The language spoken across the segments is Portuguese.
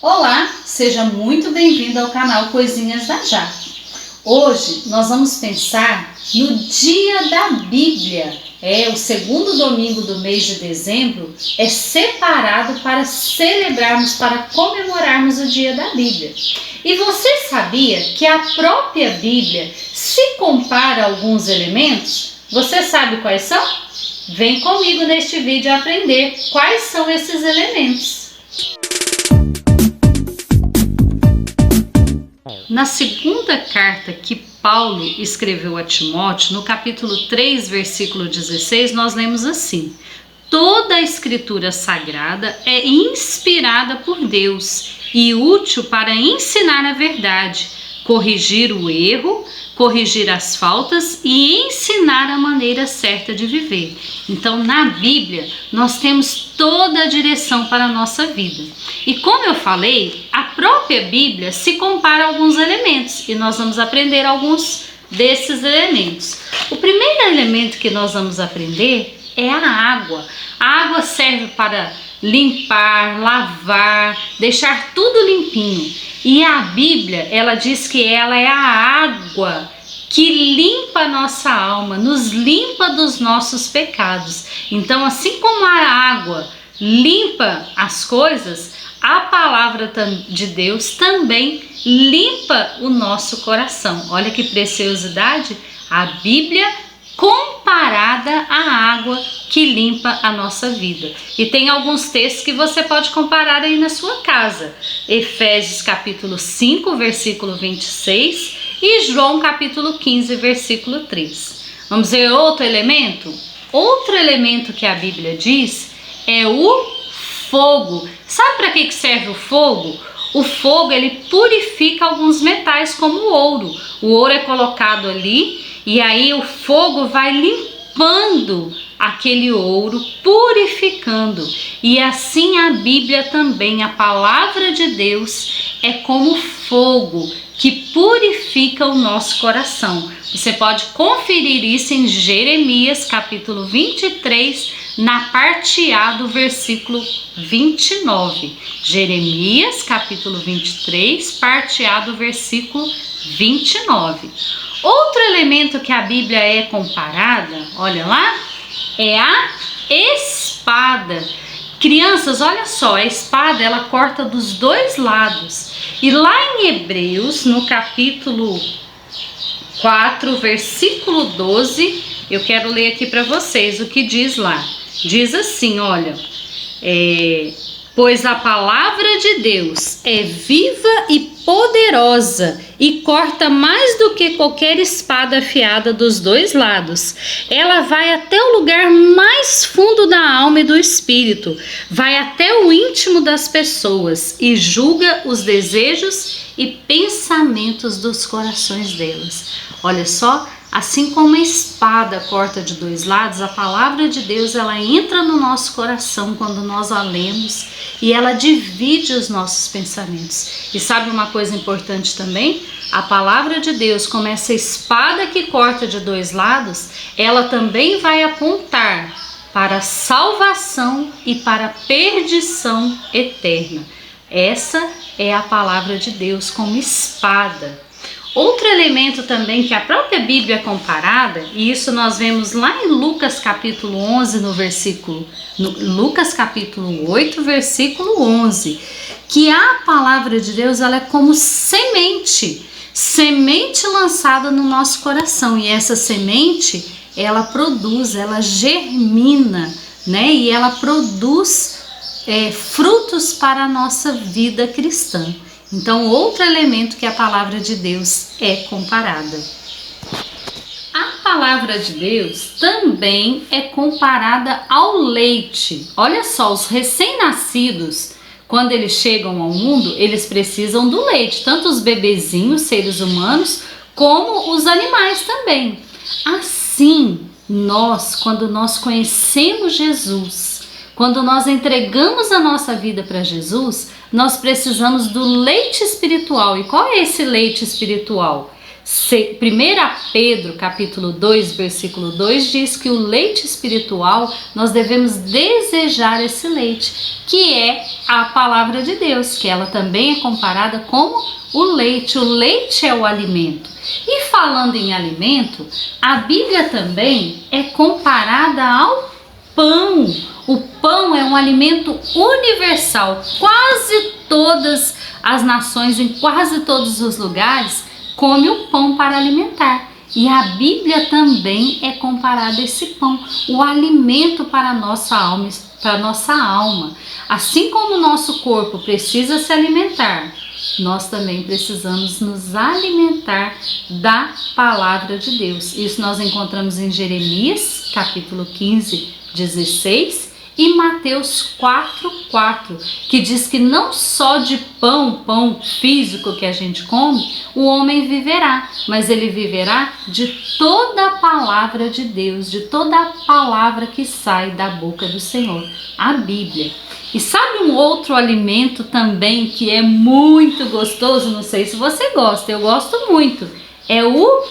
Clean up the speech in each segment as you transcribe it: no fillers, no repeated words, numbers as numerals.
Olá, seja muito bem-vindo ao canal Coisinhas da Jaque. Hoje nós vamos pensar no Dia da Bíblia. O segundo domingo do mês de dezembro é separado para celebrarmos, para comemorarmos o Dia da Bíblia. E você sabia que a própria Bíblia se compara a alguns elementos? Você sabe quais são? Vem comigo neste vídeo aprender quais são esses elementos. Na segunda carta que Paulo escreveu a Timóteo, no capítulo 3, versículo 16, nós lemos assim: toda a escritura sagrada é inspirada por Deus e útil para ensinar a verdade, corrigir o erro, corrigir as faltas e ensinar a maneira certa de viver. Então, na Bíblia, nós temos toda a direção para a nossa vida. E como eu falei, a própria Bíblia se compara a alguns elementos e nós vamos aprender alguns desses elementos. O primeiro elemento que nós vamos aprender é a água. A água serve para limpar, lavar, deixar tudo limpinho. E a Bíblia, ela diz que ela é a água que limpa a nossa alma, nos limpa dos nossos pecados. Então, assim como a água limpa as coisas, a palavra de Deus também limpa o nosso coração. Olha que preciosidade! A Bíblia comparada à água que limpa a nossa vida. E tem alguns textos que você pode comparar aí na sua casa. Efésios capítulo 5, versículo 26 e João capítulo 15, versículo 3. Vamos ver outro elemento? Outro elemento que a Bíblia diz é o fogo. Sabe para que serve o fogo? O fogo, ele purifica alguns metais como o ouro. O ouro é colocado ali e aí o fogo vai limpando aquele ouro, purificando. E assim a Bíblia também, a palavra de Deus, é como fogo que purifica o nosso coração. Você pode conferir isso em Jeremias capítulo 23, na parte A do versículo 29. Jeremias capítulo 23, parte A do versículo 29. Outro elemento que a Bíblia é comparada, olha lá, é a espada. Crianças, olha só, a espada ela corta dos dois lados. E lá em Hebreus, no capítulo 4, versículo 12, eu quero ler aqui para vocês o que diz lá. Diz assim, olha, pois a palavra de Deus é viva e poderosa e corta mais do que qualquer espada afiada dos dois lados. Ela vai até o lugar mais fundo da alma e do espírito, vai até o íntimo das pessoas e julga os desejos e pensamentos dos corações delas. Olha só, assim como a espada corta de dois lados, a palavra de Deus ela entra no nosso coração quando nós a lemos e ela divide os nossos pensamentos. E sabe uma coisa importante também? A palavra de Deus, como essa espada que corta de dois lados, ela também vai apontar para a salvação e para a perdição eterna. Essa é a palavra de Deus como espada. Outro elemento também que a própria Bíblia é comparada, e isso nós vemos lá em Lucas capítulo 11, Lucas capítulo 8, versículo 11, que a palavra de Deus ela é como semente lançada no nosso coração, e essa semente ela produz, ela germina, né? E ela produz frutos para a nossa vida cristã. Então, outro elemento que a palavra de Deus é comparada. A palavra de Deus também é comparada ao leite. Olha só, os recém-nascidos, quando eles chegam ao mundo, eles precisam do leite, tanto os bebezinhos, seres humanos, como os animais também. Assim, quando nós conhecemos Jesus, quando nós entregamos a nossa vida para Jesus, nós precisamos do leite espiritual. E qual é esse leite espiritual? 1 Pedro, capítulo 2, versículo 2, diz que o leite espiritual, nós devemos desejar esse leite, que é a palavra de Deus, que ela também é comparada como o leite. O leite é o alimento. E falando em alimento, a Bíblia também é comparada ao pão. O pão é um alimento universal. Quase todas as nações, em quase todos os lugares, come o pão para alimentar. E a Bíblia também é comparada a esse pão, o alimento para a nossa alma. Assim como o nosso corpo precisa se alimentar, nós também precisamos nos alimentar da palavra de Deus. Isso nós encontramos em Jeremias, capítulo 15, 16, e Mateus 4:4, que diz que não só de pão físico que a gente come, o homem viverá, mas ele viverá de toda a palavra de Deus, de toda a palavra que sai da boca do Senhor, a Bíblia. E sabe um outro alimento também que é muito gostoso? Não sei se você gosta, eu gosto muito. É o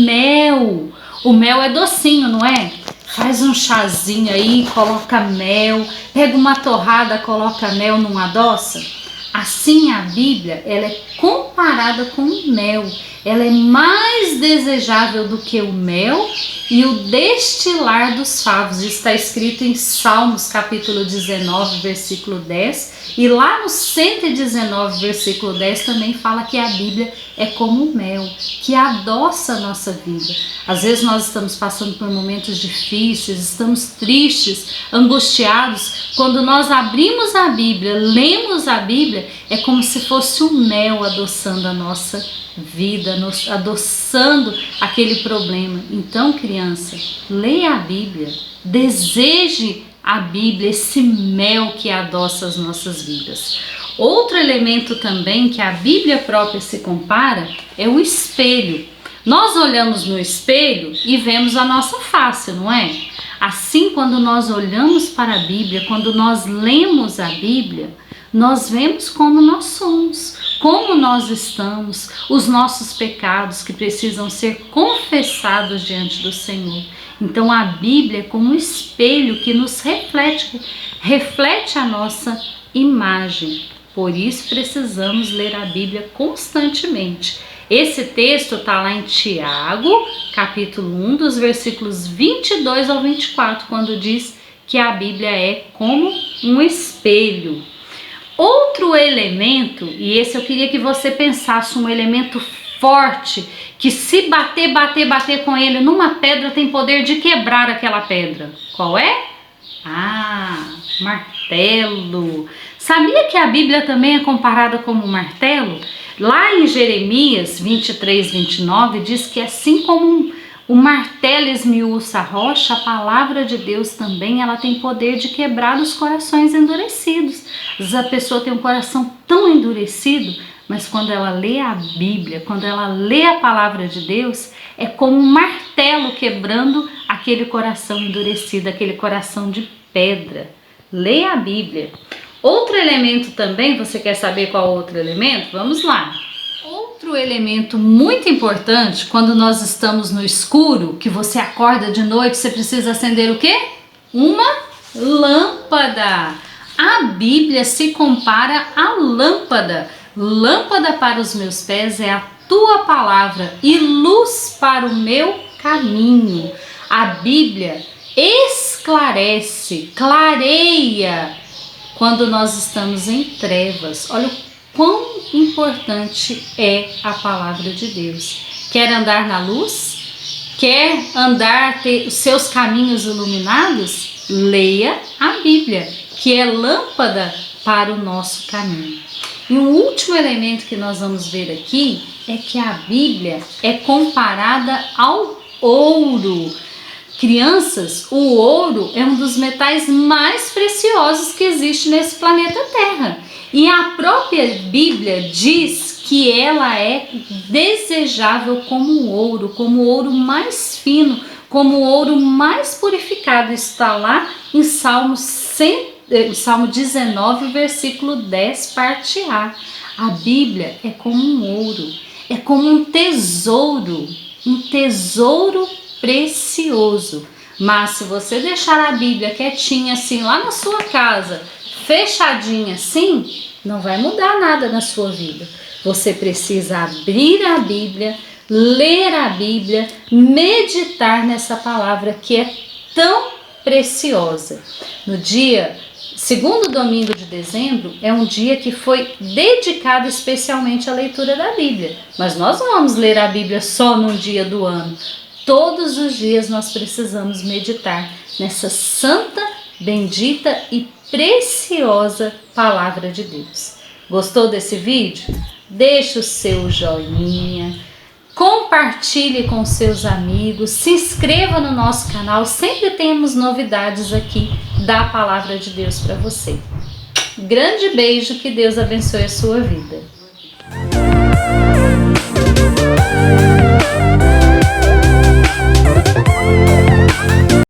mel. O mel é docinho, não é? Faz um chazinho aí, coloca mel, pega uma torrada, coloca mel numa adoça. Assim a Bíblia, ela é comparada com o mel. Ela é mais desejável do que o mel e o destilar dos favos. Isso está escrito em Salmos capítulo 19, versículo 10. E lá no 119, versículo 10 também fala que a Bíblia é como o mel, que adoça a nossa vida. Às vezes nós estamos passando por momentos difíceis, estamos tristes, angustiados. Quando nós abrimos a Bíblia, lemos a Bíblia, é como se fosse o mel adoçando a nossa vida, adoçando aquele problema. Então, criança, leia a Bíblia, deseje a Bíblia, esse mel que adoça as nossas vidas. Outro elemento também que a Bíblia própria se compara é o espelho. Nós olhamos no espelho e vemos a nossa face, não é? Assim, quando nós olhamos para a Bíblia, quando nós lemos a Bíblia, nós vemos como nós somos, como nós estamos, os nossos pecados que precisam ser confessados diante do Senhor. Então a Bíblia é como um espelho que nos reflete a nossa imagem. Por isso precisamos ler a Bíblia constantemente. Esse texto está lá em Tiago, capítulo 1, dos versículos 22 ao 24, quando diz que a Bíblia é como um espelho. Outro elemento, e esse eu queria que você pensasse, um elemento forte, que se bater com ele numa pedra tem poder de quebrar aquela pedra. Qual é? Martelo. Sabia que a Bíblia também é comparada como um martelo? Lá em Jeremias 23, 29 diz que assim como o martelo esmiuça a rocha, a palavra de Deus também ela tem poder de quebrar os corações endurecidos. Às vezes a pessoa tem um coração tão endurecido, mas quando ela lê a Bíblia, quando ela lê a palavra de Deus, é como um martelo quebrando aquele coração endurecido, aquele coração de pedra. Leia a Bíblia. Outro elemento também, você quer saber qual outro elemento? Vamos lá. Outro elemento muito importante, quando nós estamos no escuro, que você acorda de noite, você precisa acender o quê? Uma lâmpada. A Bíblia se compara à lâmpada. Lâmpada para os meus pés é a tua palavra e luz para o meu caminho. A Bíblia esclarece, clareia quando nós estamos em trevas. Olha o quão importante é a palavra de Deus. Quer andar na luz? Quer ter os seus caminhos iluminados? Leia a Bíblia, que é lâmpada para o nosso caminho. E um último elemento que nós vamos ver aqui é que a Bíblia é comparada ao ouro. Crianças, o ouro é um dos metais mais preciosos que existe nesse planeta Terra. E a própria Bíblia diz que ela é desejável como o ouro mais fino, como o ouro mais purificado. Isso está lá em Salmo 19, versículo 10, parte A. A Bíblia é como um ouro. É como um tesouro precioso. Mas se você deixar a Bíblia quietinha assim lá na sua casa, fechadinha assim, não vai mudar nada na sua vida. Você precisa abrir a Bíblia, ler a Bíblia, meditar nessa palavra que é tão preciosa. No dia segundo domingo de dezembro é um dia que foi dedicado especialmente à leitura da Bíblia. Mas nós não vamos ler a Bíblia só num dia do ano. Todos os dias nós precisamos meditar nessa santa, bendita e preciosa palavra de Deus. Gostou desse vídeo? Deixe o seu joinha, compartilhe com seus amigos, se inscreva no nosso canal, sempre temos novidades aqui da palavra de Deus para você. Grande beijo, que Deus abençoe a sua vida.